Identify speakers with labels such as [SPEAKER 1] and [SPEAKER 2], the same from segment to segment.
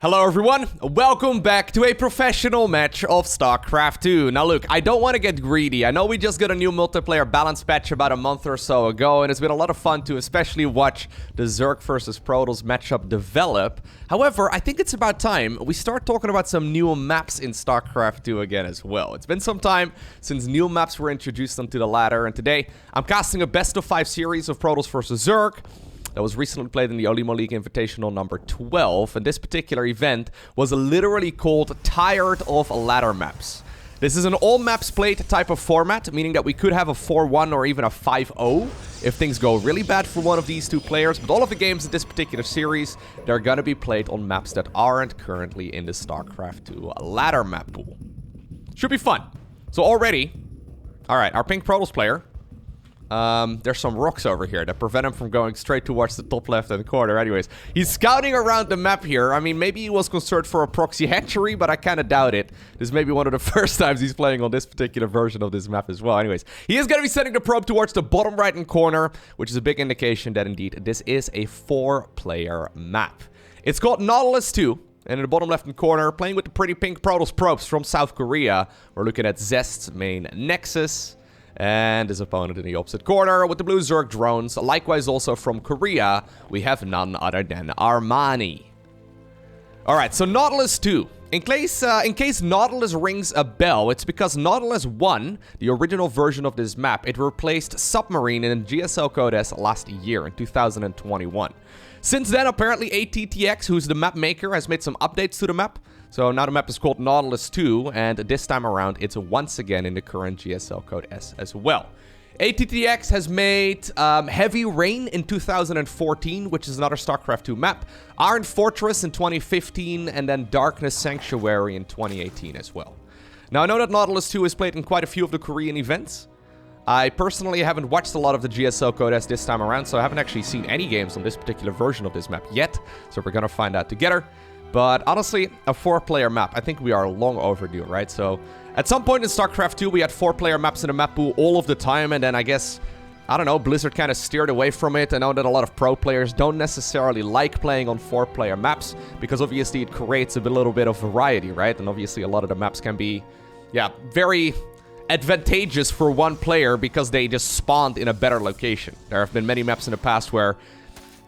[SPEAKER 1] Hello everyone, welcome back to a professional match of StarCraft 2. Now look, I don't want to get greedy. I know we just got a new multiplayer balance patch about a month or so ago, and it's been a lot of fun to especially watch the Zerg versus Protoss matchup develop. However, I think it's about time we start talking about some new maps in StarCraft 2 again as well. It's been some time since new maps were introduced onto the ladder, and today I'm casting a best of 5 series of Protoss versus Zerg that was recently played in the Olimo League Invitational number 12, and this particular event was literally called Tired of Ladder Maps. This is an all maps played type of format, meaning that we could have a 4-1 or even a 5-0 if things go really bad for one of these two players, but all of the games in this particular series, they're gonna be played on maps that aren't currently in the StarCraft 2 ladder map pool. Should be fun. So already, alright, our pink Protoss player, there's some rocks over here that prevent him from going straight towards the top left-hand corner. Anyways, he's scouting around the map here. I mean, maybe he was concerned for a proxy hatchery, but I kind of doubt it. This may be one of the first times he's playing on this particular version of this map as well. Anyways, he is going to be sending the probe towards the bottom right-hand corner, which is a big indication that indeed this is a 4-player map. It's called Nautilus II. And in the bottom left-hand corner, playing with the pretty pink Protoss probes from South Korea, we're looking at Zest's main Nexus. And his opponent in the opposite corner with the blue Zerg drones. Likewise also from Korea, we have none other than Armani. Alright, so Nautilus 2. In case Nautilus rings a bell, it's because Nautilus 1, the original version of this map, it replaced Submarine in GSL Code S last year in 2021. Since then, apparently ATTX, who's the map maker, has made some updates to the map. So now the map is called Nautilus 2, and this time around, it's once again in the current GSL Code S as well. ATTX has made Heavy Rain in 2014, which is another StarCraft 2 map, Iron Fortress in 2015, and then Darkness Sanctuary in 2018 as well. Now, I know that Nautilus 2 is played in quite a few of the Korean events. I personally haven't watched a lot of the GSL Code S this time around, so I haven't actually seen any games on this particular version of this map yet, so we're gonna find out together. But honestly, a 4-player map, I think we are long overdue, right? So at some point in StarCraft 2, we had 4-player maps in the map pool all of the time, and then I guess, I don't know, Blizzard kind of steered away from it. I know that a lot of pro players don't necessarily like playing on 4-player maps, because obviously it creates a little bit of variety, right? And obviously a lot of the maps can be, yeah, very advantageous for one player because they just spawned in a better location. There have been many maps in the past where,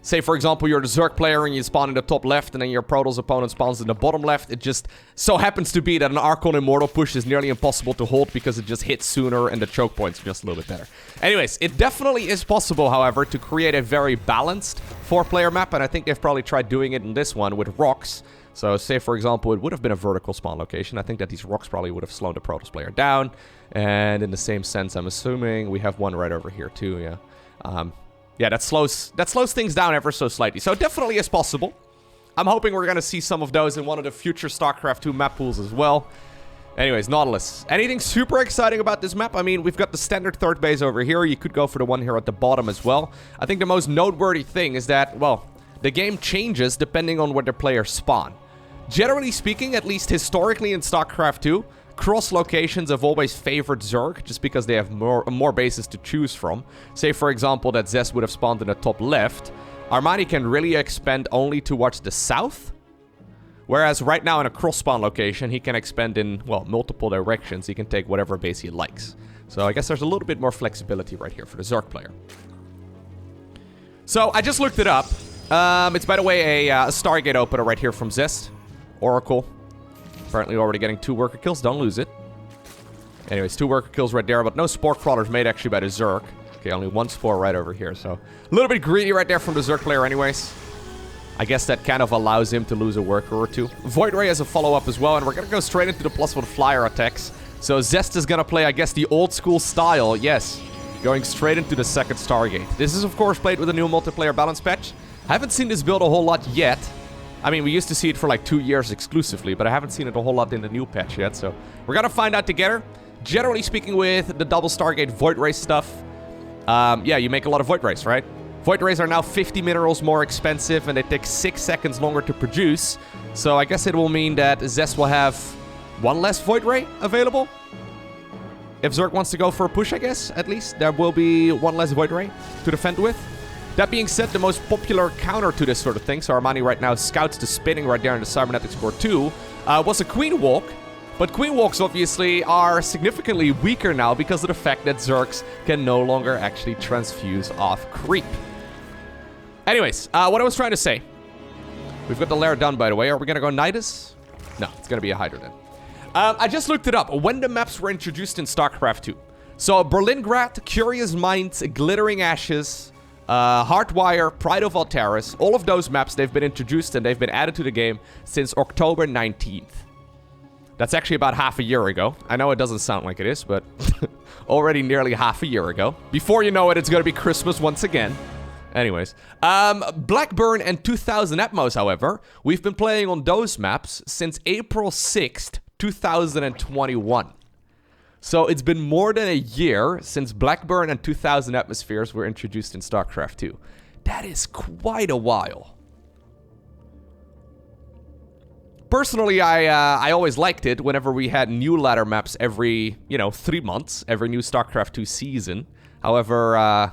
[SPEAKER 1] say, for example, you're the Zerg player and you spawn in the top left, and then your Protoss opponent spawns in the bottom left. It just so happens to be that an Archon Immortal push is nearly impossible to hold because it just hits sooner and the choke point's just a little bit better. Anyways, it definitely is possible, however, to create a very balanced 4-player map, and I think they've probably tried doing it in this one with rocks. So, say, for example, it would have been a vertical spawn location. I think that these rocks probably would have slowed the Protoss player down. And in the same sense, I'm assuming we have one right over here, too, yeah. Yeah, that slows things down ever so slightly. So it definitely is possible. I'm hoping we're going to see some of those in one of the future StarCraft 2 map pools as well. Anyways, Nautilus. Anything super exciting about this map? I mean, we've got the standard third base over here. You could go for the one here at the bottom as well. I think the most noteworthy thing is that, well, the game changes depending on where the players spawn. Generally speaking, at least historically in StarCraft 2, cross locations have always favored Zerg, just because they have more bases to choose from. Say, for example, that Zest would have spawned in the top left. Armani can really expand only towards the south. Whereas right now in a cross-spawn location, he can expand in, well, multiple directions. He can take whatever base he likes. So I guess there's a little bit more flexibility right here for the Zerg player. So I just looked it up. It's, by the way, a Stargate opener right here from Zest. Oracle. Apparently already getting 2 worker kills. Don't lose it. Anyways, 2 worker kills right there, but no spore crawlers made actually by the Zerg. Okay, only 1 spore right over here, so a little bit greedy right there from the Zerg player anyways. I guess that kind of allows him to lose a worker or 2. Void Ray has a follow-up as well, and we're gonna go straight into the +1 flyer attacks. So Zest is gonna play, I guess, the old school style, yes. Going straight into the second Stargate. This is, of course, played with a new multiplayer balance patch. I haven't seen this build a whole lot yet. I mean, we used to see it for like 2 years exclusively, but I haven't seen it a whole lot in the new patch yet, so we're gonna find out together. Generally speaking, with the double Stargate Void Ray stuff, yeah, you make a lot of Void Rays, right? Void Rays are now 50 minerals more expensive, and they take 6 seconds longer to produce, so I guess it will mean that Zest will have 1 less Void Ray available. If Zerg wants to go for a push, I guess, at least, there will be 1 less Void Ray to defend with. That being said, the most popular counter to this sort of thing, so Armani right now scouts the spinning right there in the Cybernetics Core 2, was a Queen Walk. But Queen Walks obviously are significantly weaker now because of the fact that Zergs can no longer actually transfuse off creep. Anyways, what I was trying to say. We've got the lair done, by the way. Are we going to go Nidus? No, it's going to be a Hydra then. I just looked it up. When the maps were introduced in StarCraft 2. So, Berlingrad, Curious Minds, Glittering Ashes, Hardwire, Pride of Altaris. All of those maps, they've been introduced and they've been added to the game since October 19th. That's actually about half a year ago. I know it doesn't sound like it is, but already nearly half a year ago. Before you know it, it's going to be Christmas once again. Anyways. Blackburn and 2000 Atmos, however, we've been playing on those maps since April 6th, 2021. So it's been more than a year since Blackburn and 2000 Atmospheres were introduced in StarCraft 2. That is quite a while. Personally, I always liked it whenever we had new ladder maps every, 3 months, every new StarCraft 2 season. However, I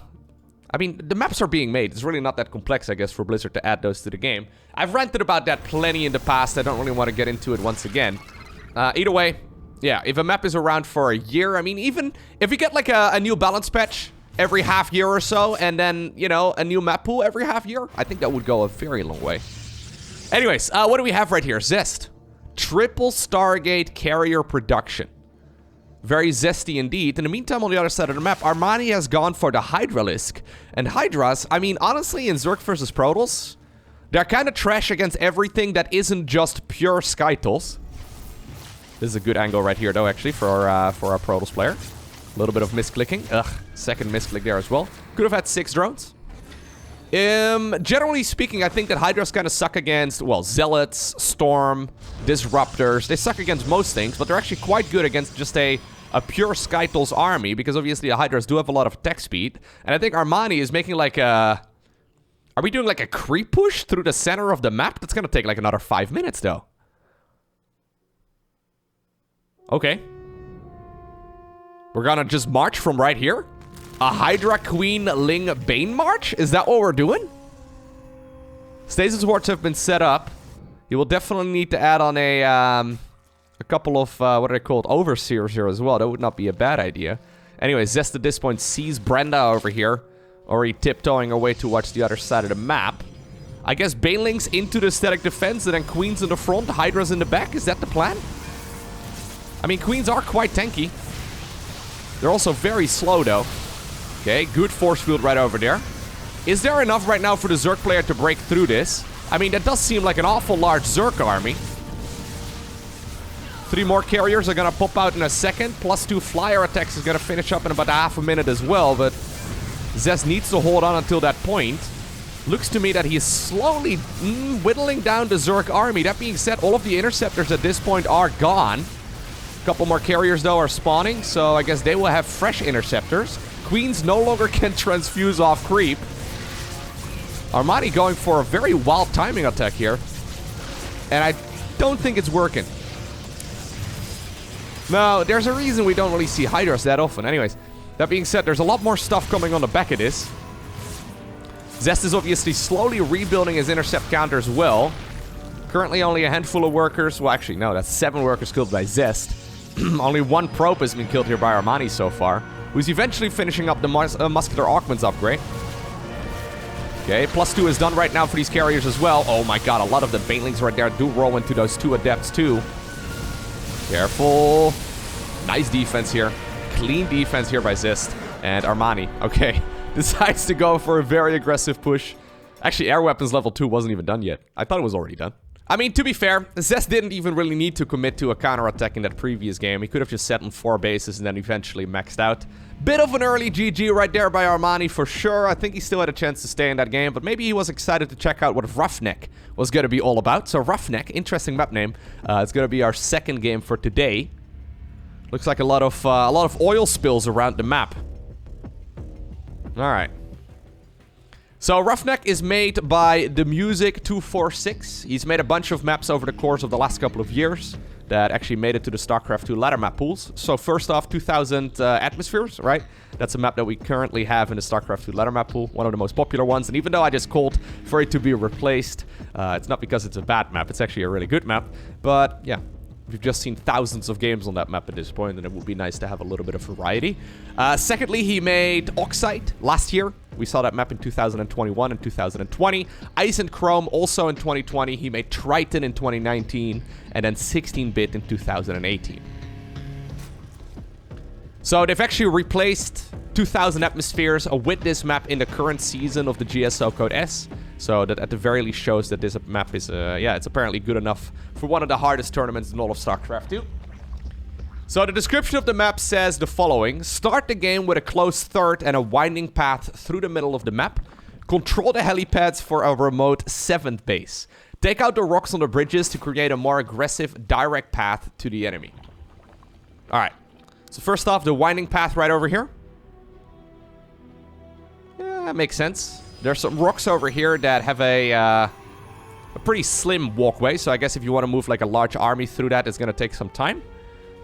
[SPEAKER 1] mean, the maps are being made. It's really not that complex, I guess, for Blizzard to add those to the game. I've ranted about that plenty in the past. I don't really want to get into it once again. Either way, yeah, if a map is around for a year, I mean, even if you get like a new balance patch every half year or so, and then, a new map pool every half year, I think that would go a very long way. Anyways, what do we have right here? Zest. Triple Stargate carrier production. Very zesty indeed. In the meantime, on the other side of the map, Armani has gone for the Hydralisk. And Hydras, I mean, honestly, in Zerg versus Protoss, they're kind of trash against everything that isn't just pure Skytools. This is a good angle right here, though, actually, for our Protoss player. A little bit of misclicking. Ugh, second misclick there as well. Could have had 6 drones. Generally speaking, I think that Hydras kind of suck against, well, Zealots, Storm, Disruptors. They suck against most things, but they're actually quite good against just a pure Skytools army, because obviously the Hydras do have a lot of attack speed. And I think Armani is making like a... Are we doing like a creep push through the center of the map? That's gonna take like another 5 minutes, though. Okay. We're gonna just march from right here? A Hydra Queen Ling Bane March? Is that what we're doing? Stasis wards have been set up. You will definitely need to add on a couple of, what are they called? Overseers here as well. That would not be a bad idea. Anyway, Zest at this point sees Brenda over here. Already tiptoeing away towards the other side of the map. I guess Banelings into the static defense and then Queens in the front, Hydras in the back. Is that the plan? I mean, Queens are quite tanky. They're also very slow, though. Okay, good force field right over there. Is there enough right now for the Zerg player to break through this? I mean, that does seem like an awful large Zerg army. 3 more carriers are gonna pop out in a second. +2 flyer attacks is gonna finish up in about half a minute as well, but Zest needs to hold on until that point. Looks to me that he is slowly whittling down the Zerg army. That being said, all of the interceptors at this point are gone. A couple more carriers, though, are spawning, so I guess they will have fresh interceptors. Queens no longer can transfuse off creep. Armani going for a very wild timing attack here. And I don't think it's working. No, there's a reason we don't really see Hydras that often. Anyways, that being said, there's a lot more stuff coming on the back of this. Zest is obviously slowly rebuilding his intercept counter as well. Currently only a handful of workers. Well, actually, no, that's 7 workers killed by Zest. Only 1 probe has been killed here by Armani so far, who's eventually finishing up the Muscular Augments upgrade. Okay, +2 is done right now for these carriers as well. Oh my god, a lot of the Banelings right there do roll into those 2 Adepts too. Careful. Nice defense here. Clean defense here by Zest. And Armani, okay, decides to go for a very aggressive push. Actually, air weapons level 2 wasn't even done yet. I thought it was already done. I mean, to be fair, Zest didn't even really need to commit to a counterattack in that previous game. He could have just set on 4 bases and then eventually maxed out. Bit of an early GG right there by Armani for sure. I think he still had a chance to stay in that game, but maybe he was excited to check out what Roughneck was going to be all about. So Roughneck, interesting map name. It's going to be our second game for today. Looks like a lot of oil spills around the map. All right. So Roughneck is made by the Music 246. He's made a bunch of maps over the course of the last couple of years that actually made it to the StarCraft 2 ladder map pools. So first off, 2000 atmospheres, right? That's a map that we currently have in the StarCraft 2 ladder map pool, one of the most popular ones. And even though I just called for it to be replaced, it's not because it's a bad map, it's actually a really good map. But yeah, we've just seen thousands of games on that map at this point, and it would be nice to have a little bit of variety. Secondly, he made Oxide last year. We saw that map in 2021 and 2020. Ice and Chrome also in 2020. He made Triton in 2019, and then 16-bit in 2018. So they've actually replaced 2000 atmospheres with this map in the current season of the GSL Code S. So that at the very least shows that this map is, yeah, it's apparently good enough for one of the hardest tournaments in all of StarCraft 2. So the description of the map says the following. Start the game with a close third and a winding path through the middle of the map. Control the helipads for a remote 7th base. Take out the rocks on the bridges to create a more aggressive, direct path to the enemy. Alright. So first off, the winding path right over here. Yeah, that makes sense. There's some rocks over here that have a pretty slim walkway. So I guess if you want to move like a large army through that, it's going to take some time.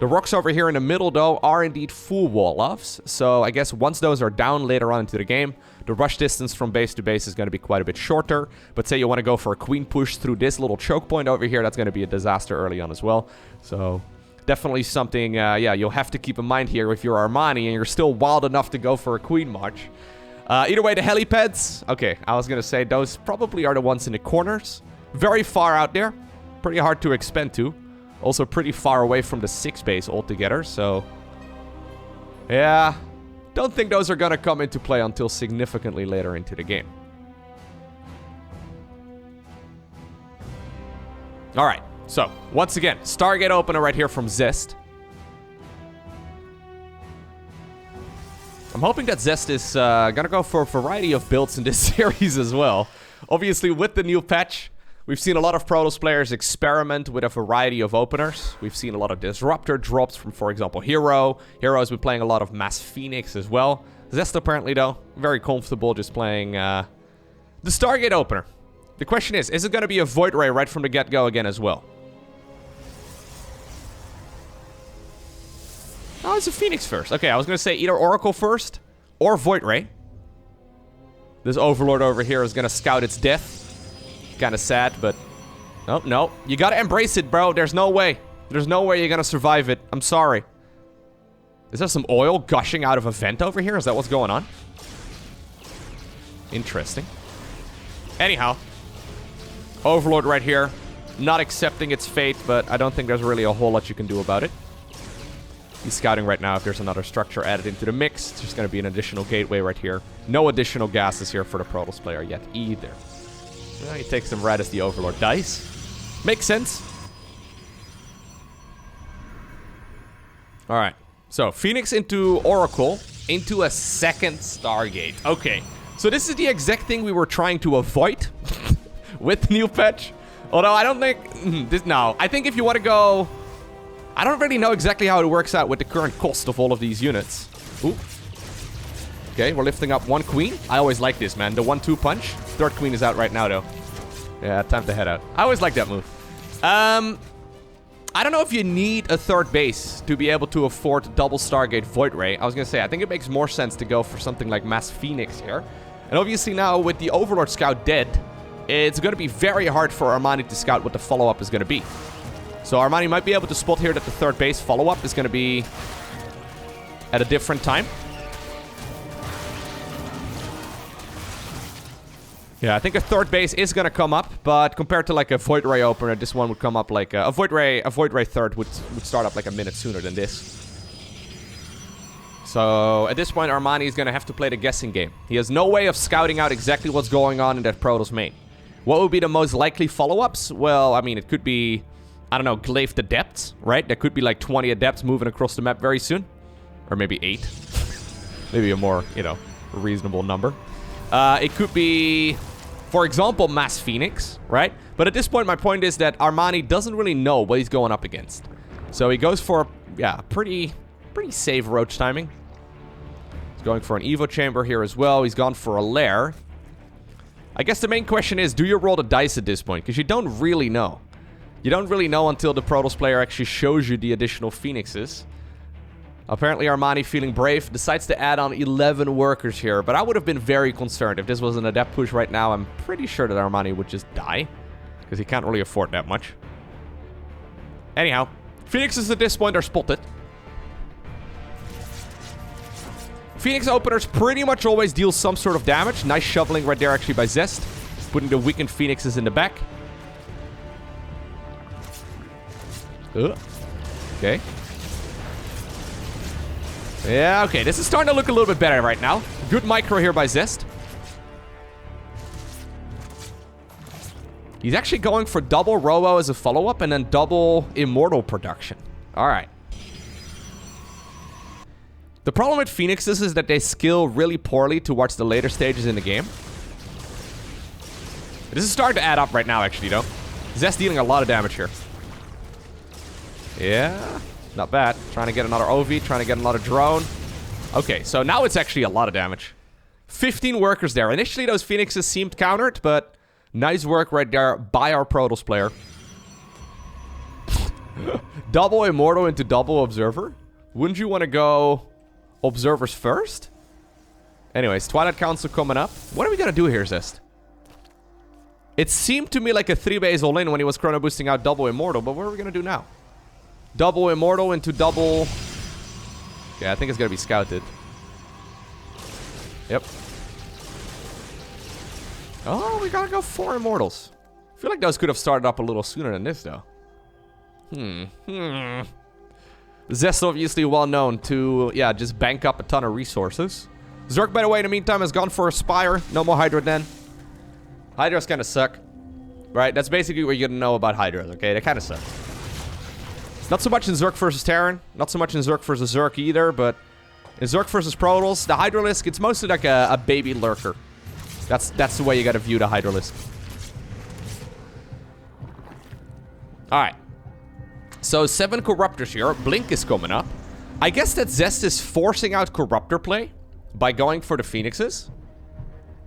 [SPEAKER 1] The rocks over here in the middle, though, are indeed full wall-offs. So I guess once those are down later on into the game, the rush distance from base to base is going to be quite a bit shorter. But say you want to go for a queen push through this little choke point over here, that's going to be a disaster early on as well. So definitely something, yeah, you'll have to keep in mind here if you're Armani and you're still wild enough to go for a queen march. Either way, the helipads, okay, I was going to say those probably are the ones in the corners. Very far out there. Pretty hard to expand to. Also pretty far away from the 6th base altogether, so yeah, don't think those are going to come into play until significantly later into the game. Alright, so once again, Stargate opener right here from Zest. I'm hoping that Zest is going to go for a variety of builds in this series as well. Obviously, with the new patch, we've seen a lot of Protoss players experiment with a variety of openers. We've seen a lot of Disruptor drops from, for example, Hero. Hero has been playing a lot of Mass Phoenix as well. Zest apparently, though, very comfortable just playing the Stargate opener. The question is it going to be a Void Ray right from the get-go again as well? Oh, it's a Phoenix first. Okay, I was going to say either Oracle first or Void Ray. This Overlord over here is going to scout its death. Kind of sad, but no, no. You gotta embrace it, bro. There's no way. There's no way you're gonna survive it. I'm sorry. Is there some oil gushing out of a vent over here? Is that what's going on? Interesting. Anyhow. Overlord right here. Not accepting its fate, but I don't think there's really a whole lot you can do about it. He's scouting right now if there's another structure added into the mix. It's just gonna be an additional gateway right here. No additional gases here for the Protoss player yet either. Well, he takes them right as the Overlord dies. Makes sense. Alright. So, Phoenix into Oracle into a second Stargate. Okay. So this is the exact thing we were trying to avoid with the new patch. Although I don't think... no. I think if you want to go... I don't really know exactly how it works out with the current cost of all of these units. Ooh. Okay, we're lifting up one queen. I always like this, man. The 1-2 punch. 3rd queen is out right now, though. Yeah, time to head out. I always like that move. I don't know if you need a 3rd base to be able to afford double Stargate Void Ray. I was going to say, I think it makes more sense to go for something like Mass Phoenix here. And obviously now, with the Overlord Scout dead, it's going to be very hard for Armani to scout what the follow-up is going to be. So Armani might be able to spot here that the 3rd base follow-up is going to be at a different time. Yeah, I think a 3rd base is gonna come up, but compared to like a Void Ray opener, this one would come up like a Void Ray 3rd would start up like a minute sooner than this. So at this point, Armani is gonna have to play the guessing game. He has no way of scouting out exactly what's going on in that Protoss main. What would be the most likely follow-ups? Well, I mean, it could be, I don't know, Glaive Adepts, right? There could be like 20 Adepts moving across the map very soon. Or maybe 8. Maybe a more, you know, reasonable number. It could be, for example, Mass Phoenix, right? But at this point, my point is that Armani doesn't really know what he's going up against. So he goes for, yeah, pretty safe roach timing. He's going for an Evo chamber here as well. He's gone for a lair. I guess the main question is, do you roll the dice at this point? Because you don't really know. You don't really know until the Protoss player actually shows you the additional Phoenixes. Apparently Armani, feeling brave, decides to add on 11 workers here. But I would have been very concerned if this was an adept push right now. I'm pretty sure that Armani would just die, because he can't really afford that much. Anyhow, Phoenixes at this point are spotted. Phoenix openers pretty much always deal some sort of damage. Nice shoveling right there actually by Zest. Putting the weakened Phoenixes in the back. Okay. Yeah, okay. This is starting to look a little bit better right now. Good micro here by Zest. He's actually going for double Robo as a follow-up and then double Immortal production. Alright. The problem with Phoenixes is that they skill really poorly towards the later stages in the game. This is starting to add up right now, actually, though. Zest dealing a lot of damage here. Yeah, not bad. Trying to get another OV, trying to get another drone. Okay, so now it's actually a lot of damage. 15 workers there. Initially, those Phoenixes seemed countered, but nice work right there by our Protoss player. Double Immortal into double Observer? Wouldn't you want to go Observers first? Anyways, Twilight Council coming up. What are we going to do here, Zest? It seemed to me like a 3-base all-in when he was chrono boosting out double Immortal, but what are we going to do now? Double Immortal into double... Yeah, I think it's going to be scouted. Yep. Oh, we got to go 4 Immortals. I feel like those could have started up a little sooner than this, though. Zest obviously well known to, yeah, just bank up a ton of resources. Zerg, by the way, in the meantime, has gone for a Spire. No more Hydra then. Hydras kind of suck. Right? That's basically what you're going to know about Hydras, okay? They kind of suck. Not so much in Zerg versus Terran. Not so much in Zerg versus Zerg either, but in Zerg versus Protoss, the Hydralisk, it's mostly like a baby lurker. That's the way you got to view the Hydralisk. Alright. So 7 Corruptors here. Blink is coming up. I guess that Zest is forcing out Corruptor play by going for the Phoenixes.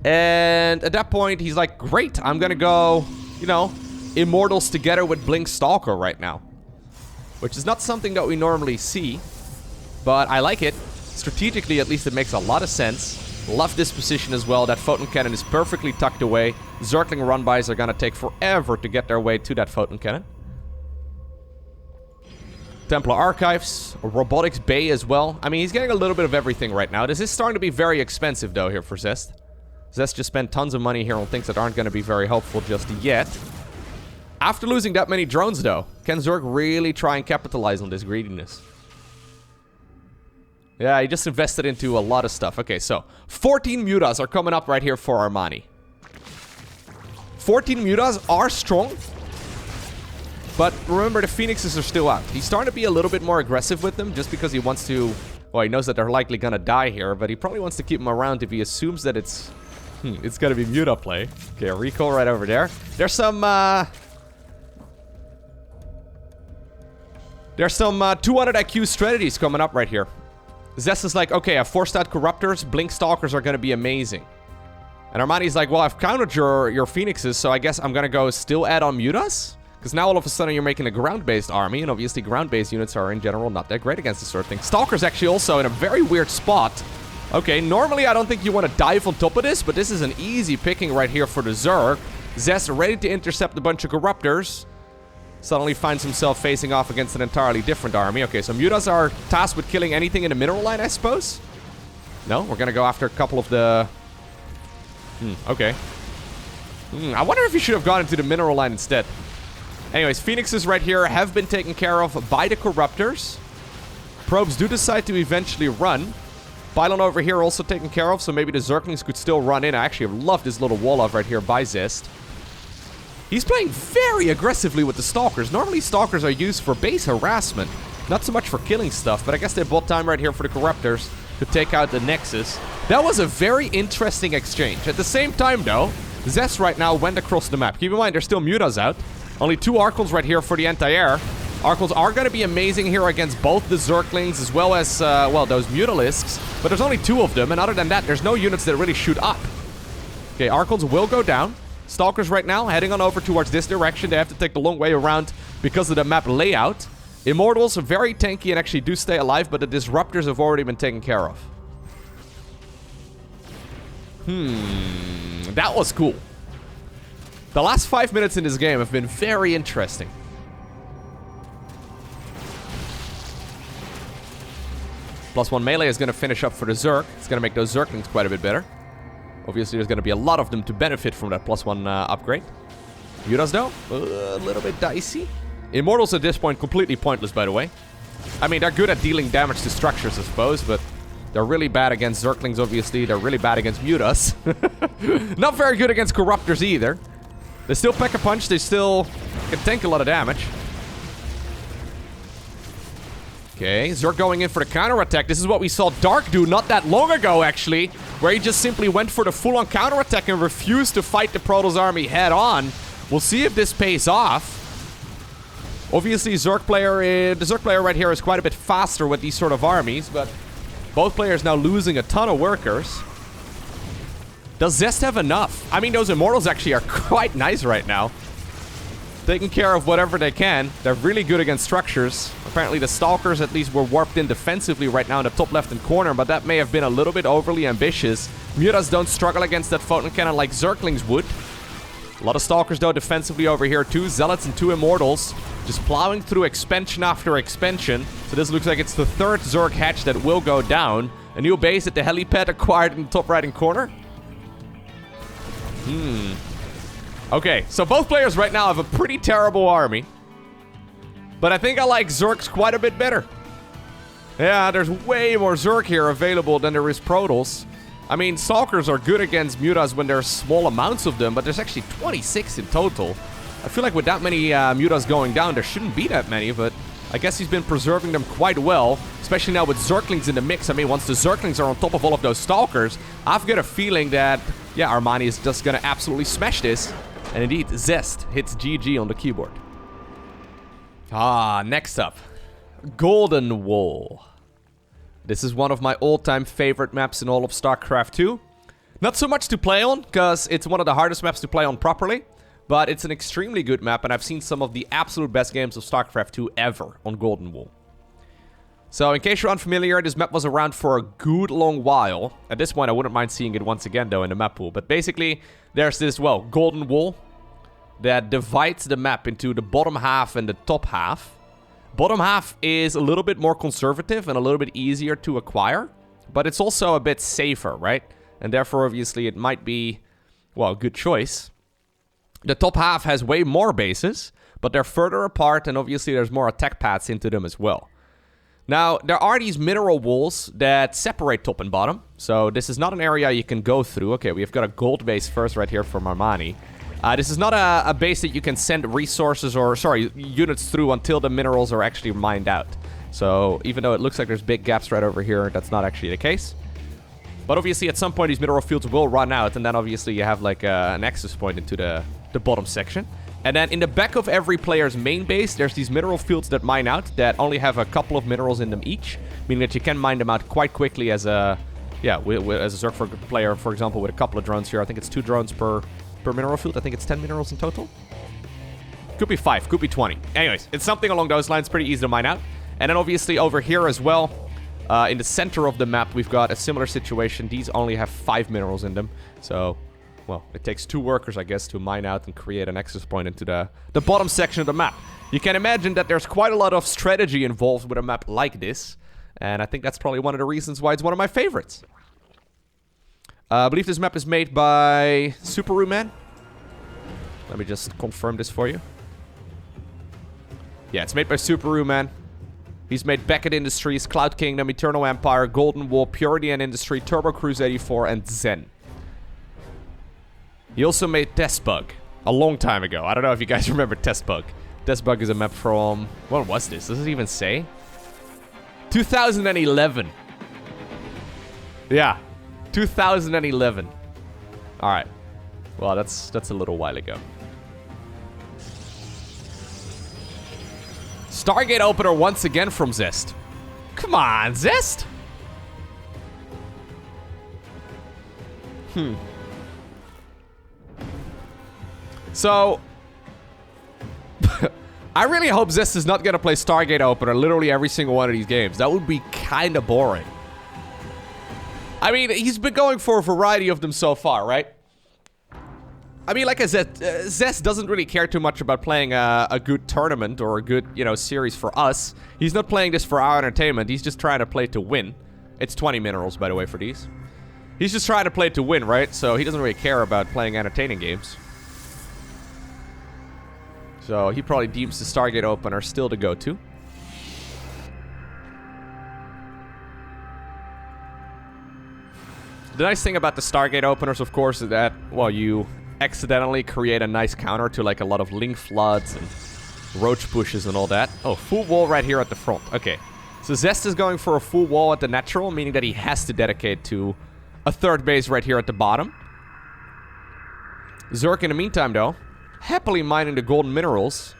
[SPEAKER 1] And at that point, he's like, great, I'm gonna go, you know, Immortals together with Blink Stalker right now. Which is not something that we normally see, but I like it. Strategically, at least, it makes a lot of sense. Love this position as well. That Photon Cannon is perfectly tucked away. Zergling run-bys are gonna take forever to get their way to that Photon Cannon. Templar Archives, a Robotics Bay as well. I mean, he's getting a little bit of everything right now. This is starting to be very expensive, though, here for Zest. Zest just spent tons of money here on things that aren't going to be very helpful just yet. After losing that many drones, though, can Zerg really try and capitalize on this greediness? Yeah, he just invested into a lot of stuff. Okay, so 14 Mutas are coming up right here for Armani. 14 Mutas are strong. But remember, the Phoenixes are still out. He's starting to be a little bit more aggressive with them just because he wants to... Well, he knows that they're likely going to die here, but he probably wants to keep them around if he assumes that it's going to be Muta play. Okay, a recall right over there. There's some 200 IQ strategies coming up right here. Zest is like, okay, I've forced out Corruptors. Blink Stalkers are going to be amazing. And Armani's like, well, I've countered your Phoenixes, so I guess I'm going to go still add on Mutas? Because now all of a sudden you're making a ground-based army, and obviously ground-based units are in general not that great against this sort of thing. Stalker's actually also in a very weird spot. Okay, normally I don't think you want to dive on top of this, but this is an easy picking right here for the Zerg. Zest ready to intercept a bunch of Corruptors. Suddenly finds himself facing off against an entirely different army. Okay, so Mutas are tasked with killing anything in the mineral line, I suppose? No, we're gonna go after a couple of the... okay. I wonder if you should have gone into the mineral line instead. Anyways, Phoenixes right here have been taken care of by the Corruptors. Probes do decide to eventually run. Pylon over here also taken care of, so maybe the Zerglings could still run in. I actually love this little wall off right here by Zest. He's playing very aggressively with the Stalkers. Normally, Stalkers are used for base harassment, not so much for killing stuff, but I guess they bought time right here for the Corruptors to take out the Nexus. That was a very interesting exchange. At the same time, though, Zest right now went across the map. Keep in mind, there's still Mutas out. Only 2 Archons right here for the anti-air. Archons are going to be amazing here against both the Zerglings as well as, well, those Mutalisks. But there's only 2 of them, and other than that, there's no units that really shoot up. Okay, Archons will go down. Stalkers right now heading on over towards this direction. They have to take the long way around because of the map layout. Immortals are very tanky and actually do stay alive, but the Disruptors have already been taken care of. That was cool. The last 5 minutes in this game have been very interesting. +1 melee is going to finish up for the Zerg. It's going to make those Zerglings quite a bit better. Obviously, there's going to be a lot of them to benefit from that +1 upgrade. Mutas, though, a little bit dicey. Immortals at this point, completely pointless, by the way. I mean, they're good at dealing damage to structures, I suppose, but they're really bad against Zerglings, obviously. They're really bad against Mutas. Not very good against Corruptors, either. They still pack a punch. They still can tank a lot of damage. Okay, Zerg going in for the counterattack. This is what we saw Dark do not that long ago, actually, where he just simply went for the full-on counterattack and refused to fight the Protoss army head-on. We'll see if this pays off. Obviously, the Zerg player right here is quite a bit faster with these sort of armies, but both players now losing a ton of workers. Does Zest have enough? I mean, those Immortals actually are quite nice right now. Taking care of whatever they can. They're really good against structures. Apparently, the Stalkers at least were warped in defensively right now in the top left-hand corner, but that may have been a little bit overly ambitious. Mutas don't struggle against that photon cannon like Zerglings would. A lot of Stalkers, though, defensively over here. 2 Zealots and 2 Immortals. Just plowing through expansion after expansion. So this looks like it's the 3rd Zerg hatch that will go down. A new base at the helipad acquired in the top right-hand corner. Okay, so both players right now have a pretty terrible army. But I think I like Zergs quite a bit better. Yeah, there's way more Zerg here available than there is Protoss. I mean, Stalkers are good against Mutas when there's small amounts of them, but there's actually 26 in total. I feel like with that many Mutas going down, there shouldn't be that many, but I guess he's been preserving them quite well, especially now with Zerglings in the mix. I mean, once the Zerglings are on top of all of those Stalkers, I've got a feeling that, yeah, Armani is just going to absolutely smash this. And indeed, Zest hits GG on the keyboard. Next up, Golden Wall. This is one of my all-time favorite maps in all of StarCraft 2. Not so much to play on, because it's one of the hardest maps to play on properly. But it's an extremely good map, and I've seen some of the absolute best games of StarCraft 2 ever on Golden Wall. So, in case you're unfamiliar, this map was around for a good long while. At this point, I wouldn't mind seeing it once again, though, in the map pool. But basically, there's this, well, Golden Wall that divides the map into the bottom half and the top half. Bottom half is a little bit more conservative and a little bit easier to acquire. But it's also a bit safer, right? And therefore, obviously, it might be, well, a good choice. The top half has way more bases, but they're further apart, and obviously there's more attack paths into them as well. Now, there are these mineral walls that separate top and bottom, so this is not an area you can go through. Okay, we've got a gold base first right here from Armani. This is not a base that you can send resources or, units through until the minerals are actually mined out. So, even though it looks like there's big gaps right over here, that's not actually the case. But obviously, at some point, these mineral fields will run out, and then obviously you have like an access point into the bottom section. And then in the back of every player's main base, there's these mineral fields that mine out that only have a couple of minerals in them each, meaning that you can mine them out quite quickly as a, as a Zerg player, for example, with a couple of drones here. I think it's 2 drones per mineral field. I think it's 10 minerals in total. Could be 5, could be 20. Anyways, it's something along those lines, pretty easy to mine out. And then obviously over here as well, in the center of the map, we've got a similar situation. These only have 5 minerals in them, so well, it takes 2 workers, I guess, to mine out and create an access point into the bottom section of the map. You can imagine that there's quite a lot of strategy involved with a map like this, and I think that's probably one of the reasons why it's one of my favorites. I believe this map is made by Superman. Let me just confirm this for you. Yeah, it's made by Superman. He's made Beckett Industries, Cloud Kingdom, Eternal Empire, Golden Wall, Purity and Industry, Turbo Cruise 84, and Zen. He also made Testbug a long time ago. I don't know if you guys remember Testbug. Testbug is a map from... What was this? Does it even say? 2011. Yeah. 2011. Alright. Well, that's a little while ago. Stargate opener once again from Zest. Come on, Zest! So, I really hope Zest is not going to play Stargate Opener literally every single one of these games. That would be kind of boring. I mean, he's been going for a variety of them so far, right? I mean, like I said, Zest doesn't really care too much about playing a good tournament or a good, you know, series for us. He's not playing this for our entertainment. He's just trying to play to win. It's 20 minerals, by the way, for these. He's just trying to play to win, right? So he doesn't really care about playing entertaining games. So he probably deems the Stargate Opener still the go-to. The nice thing about the Stargate Openers, of course, is that, well, you accidentally create a nice counter to, like, a lot of Link Floods and Roach Bushes and all that. Oh, full wall right here at the front. Okay. So Zest is going for a full wall at the natural, meaning that he has to dedicate to a third base right here at the bottom. Zerk, in the meantime, though, happily mining the golden minerals.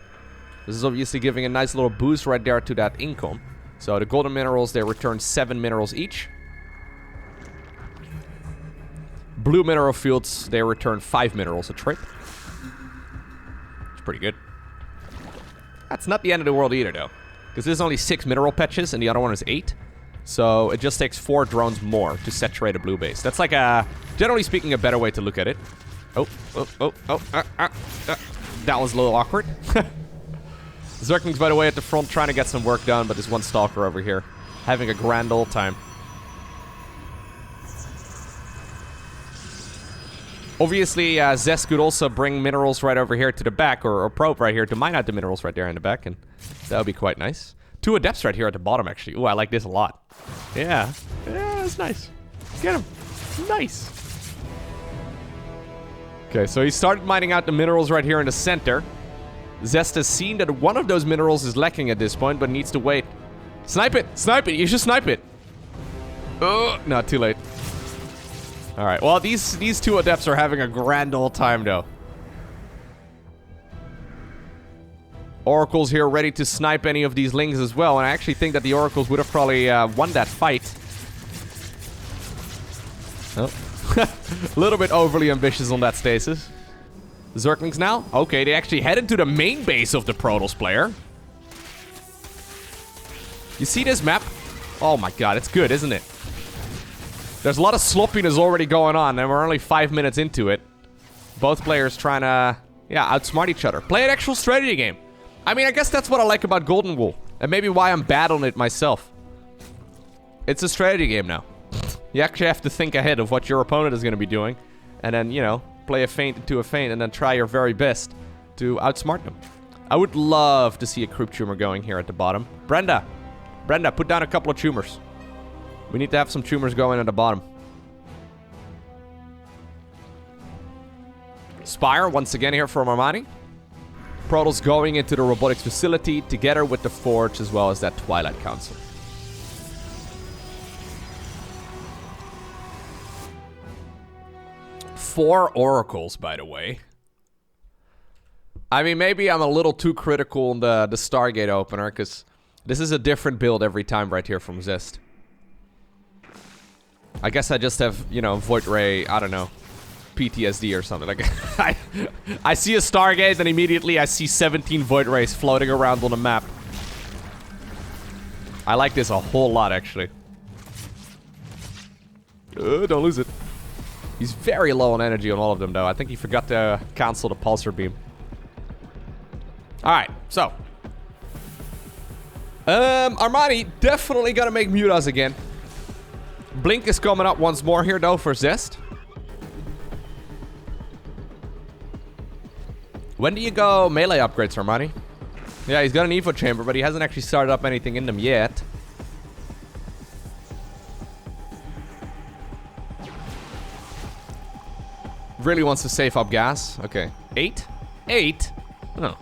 [SPEAKER 1] This is obviously giving a nice little boost right there to that income. So the golden minerals, they return 7 minerals each. Blue mineral fields, they return 5 minerals a trip. It's pretty good. That's not the end of the world either, though. Because there's only 6 mineral patches and the other one is 8. So it just takes 4 drones more to saturate a blue base. That's like a, generally speaking, a better way to look at it. That was a little awkward. Zerklings, by the way, at the front trying to get some work done, but there's one Stalker over here having a grand old time. Obviously, Zest could also bring minerals right over here to the back, or probe right here to mine out the minerals right there in the back, and that would be quite nice. 2 adepts right here at the bottom, actually. Ooh, I like this a lot. Yeah. Yeah, that's nice. Get him. Nice. Okay, so he started mining out the minerals right here in the center. Zest has seen that one of those minerals is lacking at this point, but needs to wait. Snipe it! Snipe it! You should snipe it! Oh, no, too late. Alright, well, these 2 adepts are having a grand old time, though. Oracles here ready to snipe any of these lings as well, and I actually think that the Oracles would have probably won that fight. Oh. A little bit overly ambitious on that stasis. Zerklings now? Okay, they actually headed to the main base of the Protoss player. You see this map? Oh my god, it's good, isn't it? There's a lot of sloppiness already going on, and we're only 5 minutes into it. Both players trying to, yeah, outsmart each other. Play an actual strategy game. I mean, I guess that's what I like about Golden Wall. And maybe why I'm bad on it myself. It's a strategy game now. You actually have to think ahead of what your opponent is going to be doing. And then, you know, play a feint into a feint and then try your very best to outsmart them. I would love to see a Croup Tumor going here at the bottom. Brenda, put down a couple of tumors. We need to have some tumors going at the bottom. Spire, once again here from Armani. Protoss going into the robotics facility together with the Forge as well as that Twilight Council. Four Oracles, by the way. I mean, maybe I'm a little too critical on the Stargate Opener, because this is a different build every time right here from Zest. I guess I just have, you know, Void Ray, I don't know, PTSD or something. Like, I see a Stargate, and immediately I see 17 Void Rays floating around on the map. I like this a whole lot, actually. Don't lose it. He's very low on energy on all of them, though. I think he forgot to cancel the Pulsar Beam. Alright, so. Armani definitely gonna make Mutas again. Blink is coming up once more here, though, for Zest. When do you go melee upgrades, Armani? Yeah, he's got an Evo Chamber, but he hasn't actually started up anything in them yet. Really wants to save up gas. Okay. 8? 8? Oh.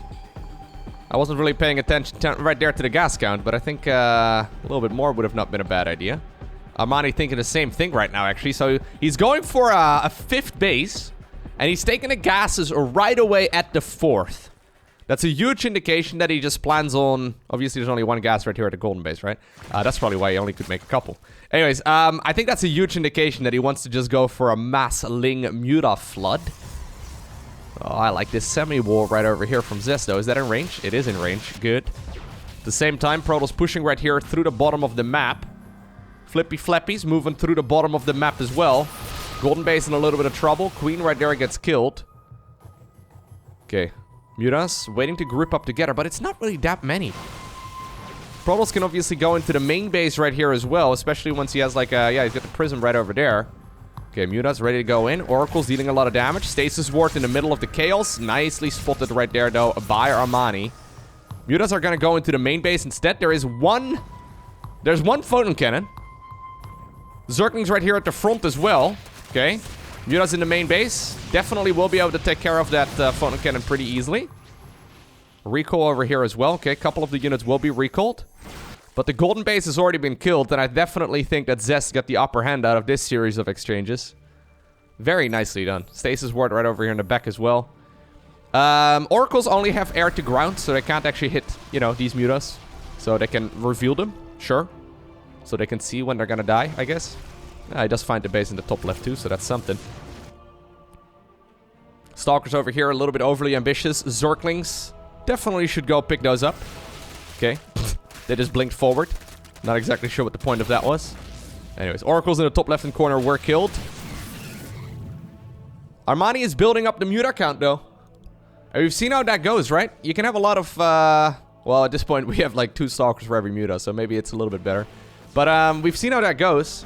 [SPEAKER 1] I wasn't really paying attention right there to the gas count, but I think a little bit more would have not been a bad idea. Armani thinking the same thing right now, actually. So he's going for a 5th base, and he's taking the gases right away at the 4th. That's a huge indication that he just plans on... Obviously, there's only one gas right here at the golden base, right? That's probably why he only could make a couple. Anyways, I think that's a huge indication that he wants to just go for a mass Ling Muta flood. Oh, I like this semi-wall right over here from Zest, though. Is that in range? It is in range. Good. At the same time, Protoss pushing right here through the bottom of the map. Flippy Flappies moving through the bottom of the map as well. Golden Base in a little bit of trouble. Queen right there gets killed. Okay. Mutas waiting to group up together, but it's not really that many. Protoss can obviously go into the main base right here as well, especially once he has like a... Yeah, he's got the prism right over there. Okay, Mutas ready to go in. Oracle's dealing a lot of damage. Stasis Ward in the middle of the chaos. Nicely spotted right there, though, by Armani. Mutas are going to go into the main base instead. There's one photon cannon. Zerglings right here at the front as well. Okay. Mutas in the main base. Definitely will be able to take care of that photon cannon pretty easily. Recall over here as well. Okay, a couple of the units will be recalled. But the golden base has already been killed, and I definitely think that Zest got the upper hand out of this series of exchanges. Very nicely done. Stasis Ward right over here in the back as well. Oracles only have air to ground, so they can't actually hit, you know, these mutas. So they can reveal them, sure. So they can see when they're gonna die, I guess. He does find the base in the top left too, so that's something. Stalkers over here, a little bit overly ambitious. Zerglings definitely should go pick those up. Okay. They just blinked forward. Not exactly sure what the point of that was. Anyways, Oracles in the top left-hand corner were killed. Armani is building up the muta count, though. And we've seen how that goes, right? You can have a lot of... well, at this point, we have like 2 Stalkers for every muta, so maybe it's a little bit better. But we've seen how that goes.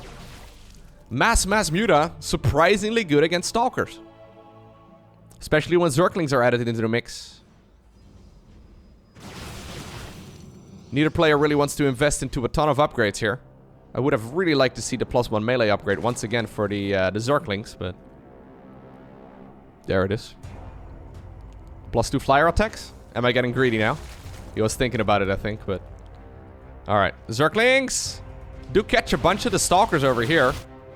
[SPEAKER 1] Mass muta, surprisingly good against Stalkers. Especially when Zerglings are added into the mix. Neither player really wants to invest into a ton of upgrades here. I would have really liked to see the +1 melee upgrade once again for the Zerglings, but... There it is. +2 flyer attacks? Am I getting greedy now? He was thinking about it, I think, but... Alright, Zerglings! Do catch a bunch of the Stalkers over here.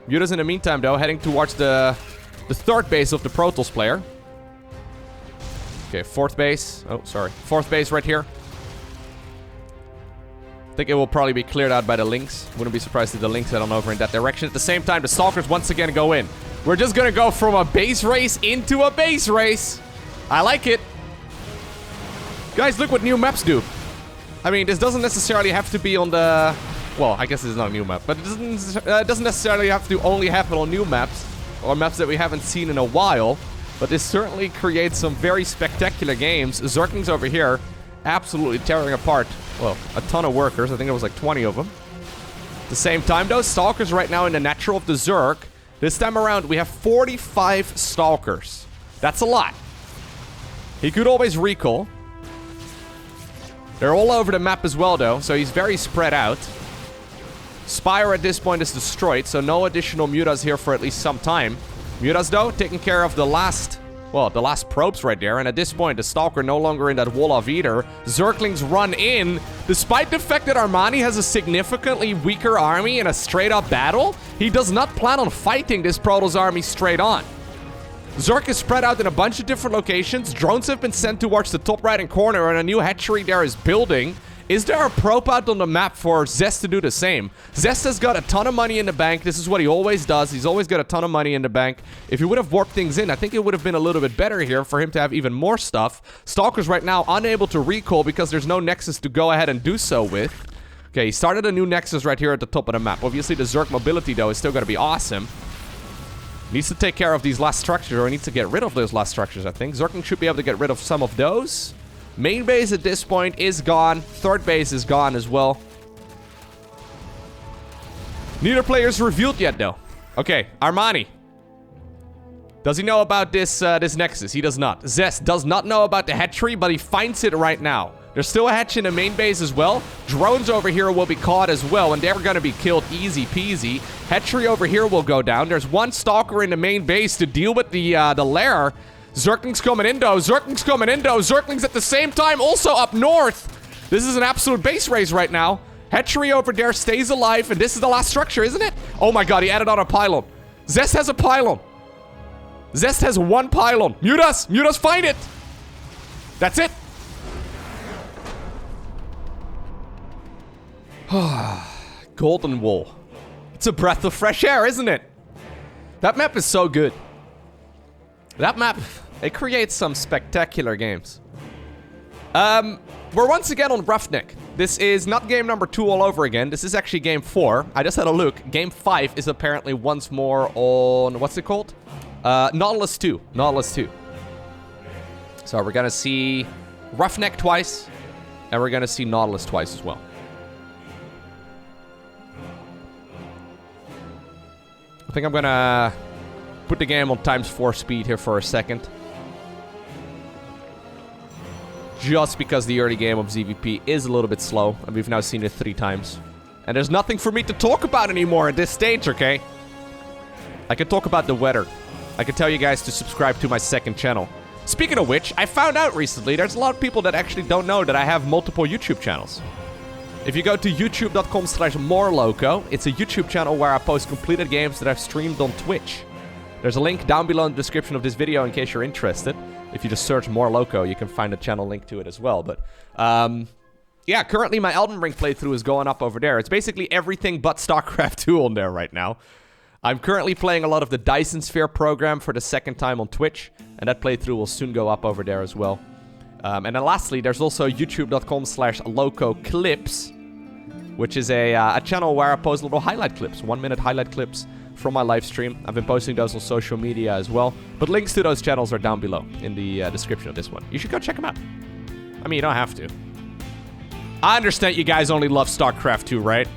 [SPEAKER 1] Mutas in the meantime, though, heading towards the third base of the Protoss player. Okay, fourth base. Oh, sorry. Fourth base right here. I think it will probably be cleared out by the Lynx. Wouldn't be surprised if the Lynx head on over in that direction. At the same time, the Stalkers once again go in. We're just gonna go from a base race into a base race. I like it. Guys, look what new maps do. I mean, this doesn't necessarily have to be on the... Well, I guess it's not a new map, but it doesn't necessarily have to only happen on new maps or maps that we haven't seen in a while. But this certainly creates some very spectacular games. Zerglings over here, absolutely tearing apart, well, a ton of workers. I think there was like 20 of them. At the same time, though, Stalkers right now in the natural of the Zerg. This time around, we have 45 Stalkers. That's a lot. He could always recall. They're all over the map as well, though, so he's very spread out. Spire at this point is destroyed, so no additional mutas here for at least some time. Mutas, though, taking care of the last probes right there. And at this point, the Stalker no longer in that wall of either. Zerglings run in. Despite the fact that Armani has a significantly weaker army in a straight-up battle, he does not plan on fighting this Protoss army straight on. Zerg is spread out in a bunch of different locations. Drones have been sent towards the top right-hand corner, and a new hatchery there is building. Is there a probe out on the map for Zest to do the same? Zest has got a ton of money in the bank. This is what he always does. He's always got a ton of money in the bank. If he would have warped things in, I think it would have been a little bit better here for him to have even more stuff. Stalkers right now unable to recall because there's no Nexus to go ahead and do so with. Okay, he started a new Nexus right here at the top of the map. Obviously, the Zerg mobility, though, is still going to be awesome. Needs to take care of these last structures, or needs to get rid of those last structures, I think. Zergling should be able to get rid of some of those. Main base at this point is gone. Third base is gone as well. Neither player's revealed yet, though. Okay, Armani. Does he know about this Nexus? He does not. Zest does not know about the hatchery, but he finds it right now. There's still a hatch in the main base as well. Drones over here will be caught as well, and they're going to be killed easy peasy. Hatchery over here will go down. There's one Stalker in the main base to deal with the lair. Zerglings coming in, though. Zerglings coming in, though. Zerglings at the same time also up north. This is an absolute base race right now. Hatchery over there stays alive, and this is the last structure, isn't it? Oh my god, he added on a pylon. Zest has a pylon. Zest has one pylon. Mutas! Mutas, find it! That's it. Golden Wall. It's a breath of fresh air, isn't it? That map is so good. That map They create some spectacular games. We're once again on Roughneck. This is not game number 2 all over again. This is actually game 4. I just had a look. Game 5 is apparently once more on... What's it called? Nautilus 2. Nautilus 2. So we're gonna see Roughneck twice. And we're gonna see Nautilus twice as well. I think I'm gonna put the game on ×4 speed here for a second. Just because the early game of ZVP is a little bit slow, and we've now seen it 3 times. And there's nothing for me to talk about anymore at this stage, okay? I can talk about the weather. I can tell you guys to subscribe to my second channel. Speaking of which, I found out recently there's a lot of people that actually don't know that I have multiple YouTube channels. If you go to youtube.com/morelowko, it's a YouTube channel where I post completed games that I've streamed on Twitch. There's a link down below in the description of this video in case you're interested. If you just search More Loco, you can find a channel link to it as well. But, yeah, currently my Elden Ring playthrough is going up over there. It's basically everything but StarCraft 2 on there right now. I'm currently playing a lot of the Dyson Sphere program for the second time on Twitch, and that playthrough will soon go up over there as well. And then lastly, there's also youtube.com/LowkoClips, which is a channel where I post little highlight clips, 1-minute highlight clips from my live stream. I've been posting those on social media as well. But links to those channels are down below in the description of this one. You should go check them out. I mean, you don't have to. I understand you guys only love StarCraft 2, right?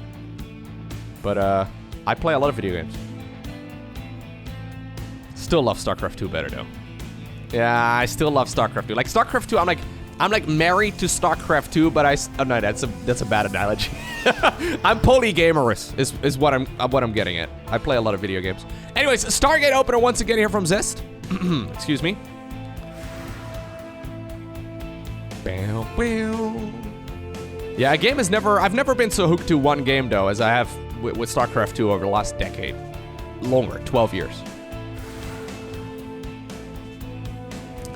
[SPEAKER 1] But, I play a lot of video games. Still love StarCraft 2 better, though. Yeah, I still love StarCraft 2. Like, StarCraft 2, I'm like married to StarCraft 2, but oh no, that's a bad analogy. I'm polygamorous is what I'm getting at. I play a lot of video games. Anyways, Stargate opener once again here from Zest. Excuse me. Yeah, a game is I've never been so hooked to one game though as I have with StarCraft 2 over the last decade. Longer, 12 years.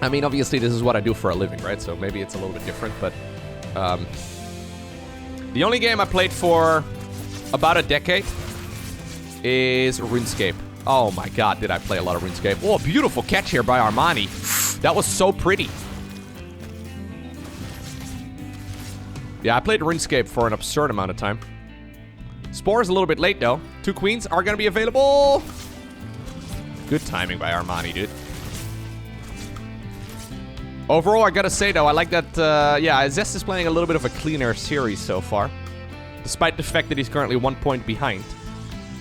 [SPEAKER 1] I mean, obviously, this is what I do for a living, right? So maybe it's a little bit different, but... the only game I played for about a decade is RuneScape. Oh my god, did I play a lot of RuneScape. Oh, beautiful catch here by Armani. That was so pretty. Yeah, I played RuneScape for an absurd amount of time. Spore is a little bit late, though. 2 queens are going to be available. Good timing by Armani, dude. Overall, I gotta say, though, I like that, yeah, Zest is playing a little bit of a cleaner series so far. Despite the fact that he's currently 1 point behind.